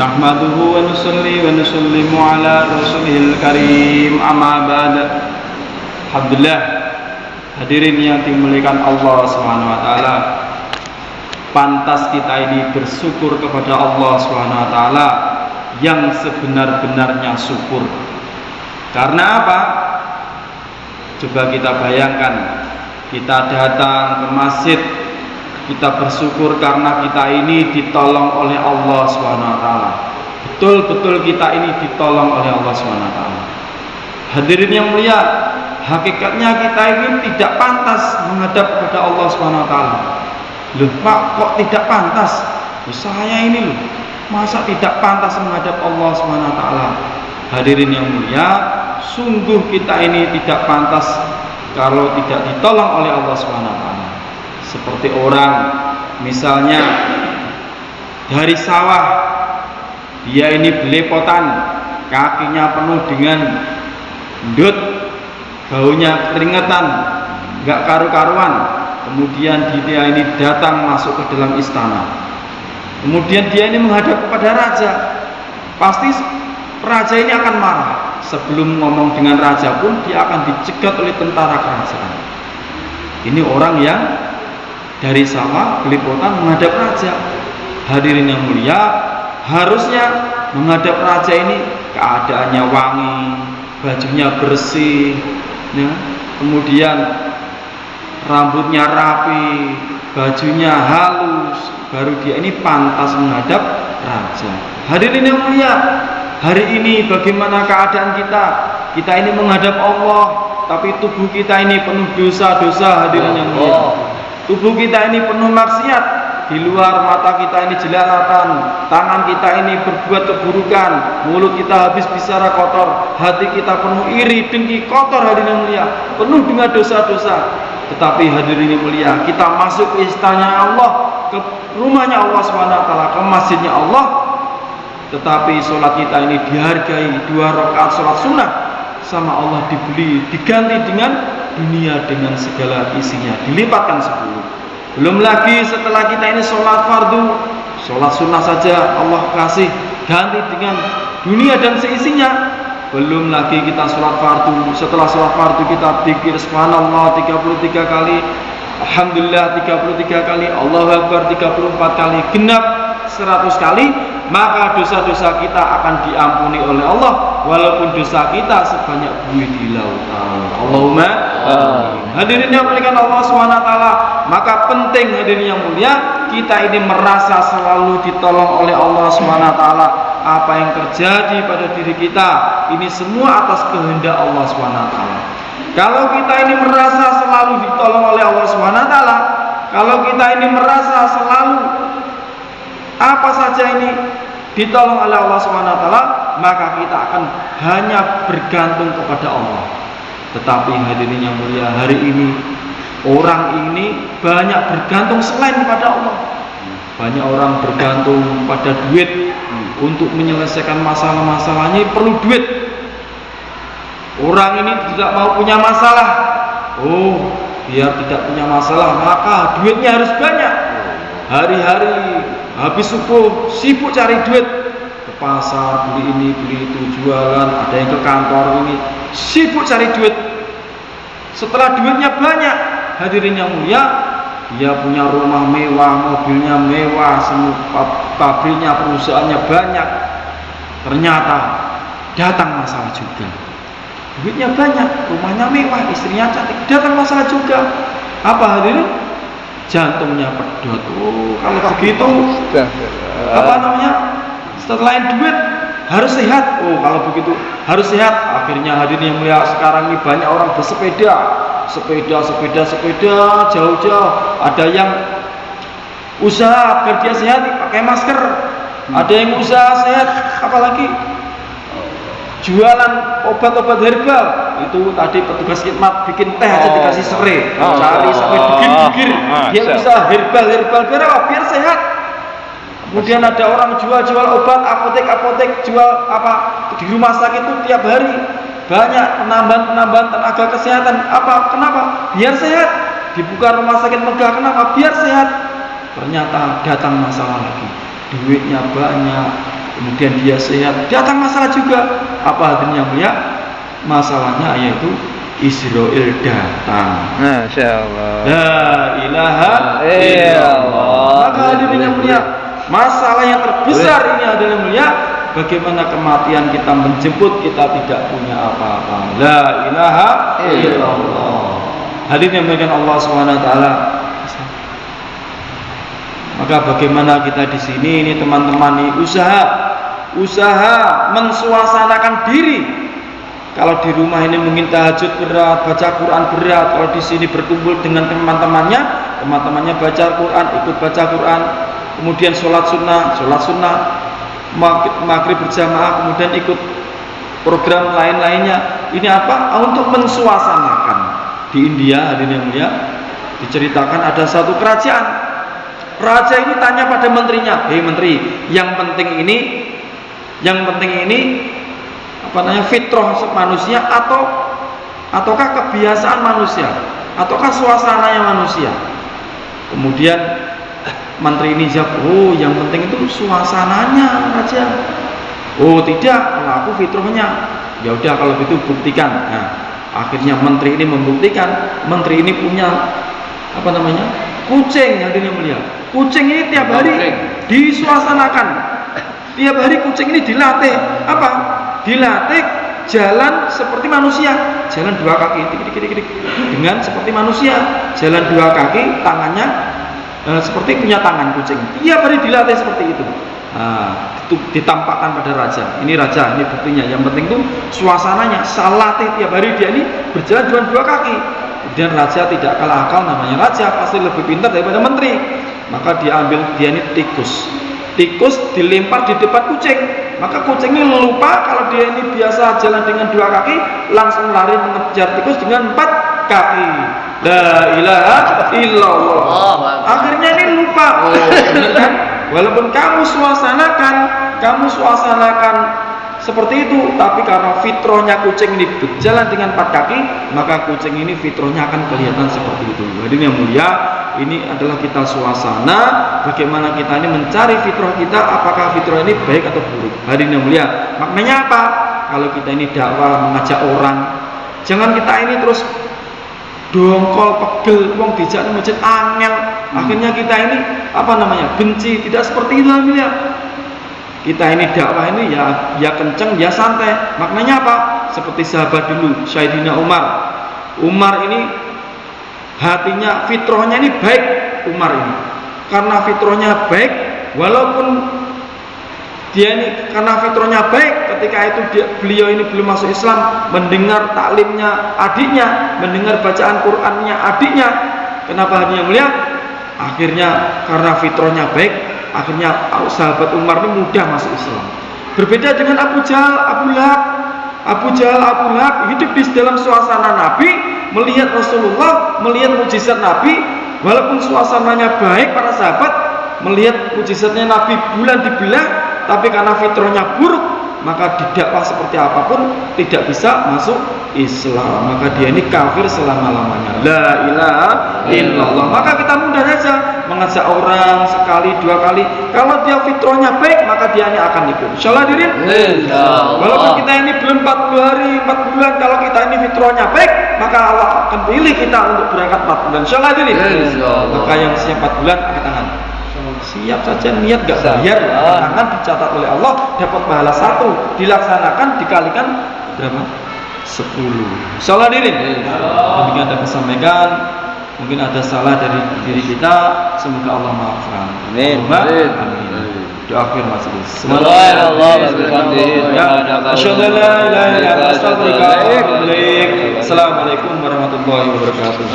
Nahmaduhu wa nusalli wa nusallimu ala rasulihil karim, amma ba'd. Alhamdulillah, hadirin yang dimuliakan Allah Subhanahu wa taala. Pantas kita ini bersyukur kepada Allah Subhanahu wa taala yang sebenar-benarnya syukur. Karena apa? Coba kita bayangkan, kita datang ke masjid, kita bersyukur karena kita ini ditolong oleh Allah Subhanahu wa taala. Betul-betul kita ini ditolong oleh Allah Subhanahu wa taala. Hadirin yang mulia, hakikatnya kita ini tidak pantas menghadap kepada Allah Subhanahu wa taala. Loh, Pak, kok tidak pantas? Saya ini loh, masa tidak pantas menghadap Allah Subhanahu wa taala? Hadirin yang mulia, sungguh kita ini tidak pantas kalau tidak ditolong oleh Allah Subhanahu wa taala. Seperti orang misalnya dari sawah, dia ini belepotan, kakinya penuh dengan endut, baunya keringetan, gak karu-karuan. Kemudian dia ini datang masuk ke dalam istana. Kemudian dia ini menghadap kepada raja. Pasti raja ini akan marah. Sebelum ngomong dengan raja pun dia akan dicegat oleh tentara kerajaan. Ini orang yang dari sawah belepotan menghadap raja. Hadirin yang mulia, harusnya menghadap raja ini keadaannya wangi, bajunya bersih, ya. Kemudian rambutnya rapi, bajunya halus, baru dia ini pantas menghadap raja. Hadirin yang mulia, hari ini bagaimana keadaan kita? Kita ini menghadap Allah, tapi tubuh kita ini penuh dosa-dosa. Hadirin yang mulia, tubuh kita ini penuh maksiat. Di luar mata kita ini jelalatan, tangan kita ini berbuat keburukan, mulut kita habis bicara kotor, hati kita penuh iri, dengki, kotor. Hadirin yang mulia, penuh dengan dosa-dosa. Tetapi hadirin yang mulia, kita masuk ke istana Allah, ke rumahnya Allah SWT, ke masjidnya Allah. Tetapi sholat kita ini dihargai 2 rakaat sholat sunnah sama Allah dibeli, diganti dengan dunia dengan segala isinya, dilipatkan 10. Belum lagi setelah kita ini sholat fardu, sholat sunnah saja Allah kasih ganti dengan dunia dan seisinya. Belum lagi kita sholat fardu, setelah sholat fardu kita dzikir subhanallah 33 kali, alhamdulillah 33 kali, Allahu akbar 34 kali, genap 100 kali, maka dosa-dosa kita akan diampuni oleh Allah, walaupun dosa kita sebanyak buih di lautan. Allahumma amin. Hadirin yang muliakan Allah SWT, maka penting hadirin yang mulia, kita ini merasa selalu ditolong oleh Allah SWT. Apa yang terjadi pada diri kita ini semua atas kehendak Allah SWT. Kalau kita ini merasa selalu ditolong oleh Allah SWT, kalau kita ini merasa selalu apa saja ini ditolong oleh Allah SWT, maka kita akan hanya bergantung kepada Allah. Tetapi hadirin yang mulia, hari ini orang ini banyak bergantung selain kepada Allah. Banyak orang bergantung pada duit untuk menyelesaikan masalah-masalahnya, perlu duit. Orang ini tidak mau punya masalah. Oh, biar tidak punya masalah, maka duitnya harus banyak. Hari-hari habis subuh sibuk cari duit, ke pasar beli ini beli itu, jualan, ada yang ke kantor ini sibuk cari duit. Setelah duitnya banyak, hadirin yang mulia, dia punya rumah mewah, mobilnya mewah, semua pabriknya, perusahaannya banyak. Ternyata datang masalah juga. Duitnya banyak, rumahnya mewah, istrinya cantik, datang masalah juga. Apa hadirin? Jantungnya pedot. Oh, kalau begitu apa namanya? Selain duit harus sehat. Oh, kalau begitu harus sehat. Akhirnya hadirin yang mulia, sekarang ini banyak orang bersepeda, sepeda jauh-jauh. Ada yang usaha agar dia sehat pakai masker. Ada yang usaha sehat apalagi jualan obat-obat herbal. Itu tadi petugas khidmat bikin teh aja dikasih serai, cari sampai degir-degir. Dia usaha herbal biar apa? Biar sehat. Kemudian ada orang jual obat, apotek jual apa di rumah sakit itu tiap hari banyak penambahan tenaga kesehatan. Apa? Kenapa? Biar sehat. Dibuka rumah sakit megah, kenapa? Biar sehat. Ternyata datang masalah lagi. Duitnya banyak, kemudian dia sehat, datang masalah juga. Apa hadirnya mulia? Masalahnya yaitu Israel datang. Masya Allah. La ilaha illallah. Maka hadirnya mulia, masalah yang terbesar ini adalah mulia, bagaimana kematian kita menjemput kita tidak punya apa-apa. La ilaha illallah. Hadirin yang dimuliakan Allah Subhanahu wa taala. Maka bagaimana kita di sini ini teman-teman ini usaha mensuasanakan diri. Kalau di rumah ini mungkin tahajud berat, baca Quran berat. Kalau di sini berkumpul dengan teman-temannya baca Quran, ikut baca Quran. Kemudian sholat sunnah, maghrib berjamaah, kemudian ikut program lain-lainnya. Ini apa? Untuk mensuasanakan. Di India, hadirin yang mulia, diceritakan ada satu kerajaan. Raja ini tanya pada menterinya, "Hei menteri, yang penting ini apa namanya, fitrah manusia ataukah kebiasaan manusia, ataukah suasananya manusia?" Kemudian menteri ini jawab, "Oh, yang penting itu suasananya, Raja." "Oh, tidak, pelaku fitrahnya." "Ya udah kalau begitu buktikan." Nah, akhirnya menteri ini membuktikan. Menteri ini punya apa namanya, kucing, hadirin yang mulia. Kucing ini tiap hari disuasanakan. Tiap hari kucing ini dilatih apa? Dilatih jalan seperti manusia, jalan dua kaki, tik, dengan seperti manusia, jalan dua kaki, tangannya seperti punya tangan kucing. Tiap hari dilatih seperti itu. Nah, itu ditampakkan pada raja. Ini raja, ini buktinya. Yang penting itu suasananya. Salatih tiap hari dia ini berjalan dengan dua kaki. Kemudian raja tidak kalah akal, namanya raja pasti lebih pintar daripada menteri. Maka dia ini tikus dilempar di depan kucing. Maka kucing ini lupa kalau dia ini biasa jalan dengan dua kaki, langsung lari mengejar tikus dengan 4 kaki. La ilaha illallah. Akhirnya ini lupa. Benar kan? Walaupun kamu suasanakan seperti itu, tapi karena fitrahnya kucing ini berjalan dengan 4 kaki, maka kucing ini fitrahnya akan kelihatan seperti itu. Hadirin yang mulia, ini adalah kita suasana bagaimana kita ini mencari fitrah kita, apakah fitrah ini baik atau buruk. Hadirin yang mulia, maknanya apa? Kalau kita ini dakwah mengajak orang, jangan kita ini terus dongkol pegel, wong dijak nang masjid angel. Akhirnya kita ini apa namanya? Benci, tidak seperti itu ya. Kita ini dakwah ini ya kenceng, ya santai. Maknanya apa? Seperti sahabat dulu, Sayyidina Umar. Umar ini hatinya, fitrahnya ini baik. Umar ini karena fitrahnya baik, walaupun dia ini karena fitrahnya baik, ketika itu beliau ini belum masuk Islam, mendengar taklimnya adiknya, mendengar bacaan Qurannya adiknya. Kenapa hatinya mulia? Akhirnya karena fitrahnya baik, akhirnya sahabat Umar ini mudah masuk Islam. Berbeda dengan Abu Jahal, Abu Lahab hidup di dalam suasana Nabi, melihat Rasulullah, melihat mujizat Nabi, walaupun suasananya baik para sahabat, melihat mujizatnya Nabi bulan dibelah, tapi karena fitrahnya buruk, maka didakwa seperti apapun tidak bisa masuk Islam. Maka dia ini kafir selama-lamanya. La ilaha illallah. Maka kita mudah saja mengajak orang sekali, 2 kali. Kalau dia fitrahnya baik, maka dia ini akan ikut. Insyaallah hadirin. Walaupun kita ini belum 40 hari, 4 bulan, kalau kita ini fitrahnya baik, maka Allah akan pilih kita untuk berangkat 4 bulan. Insyaallah hadirin. Maka yang siap 4 bulan angkat tangan. Siap saja, niat gak bayar, tangan dicatat oleh Allah, dapat pahala 1, dilaksanakan dikalikan berapa? 10. Insyaallah hadirin. Demikian dapat sampaikan. Mungkin ada salah dari diri kita, semoga Allah maafkan. Amin. Doa akhir majelis. Assalamualaikum warahmatullahi wabarakatuh.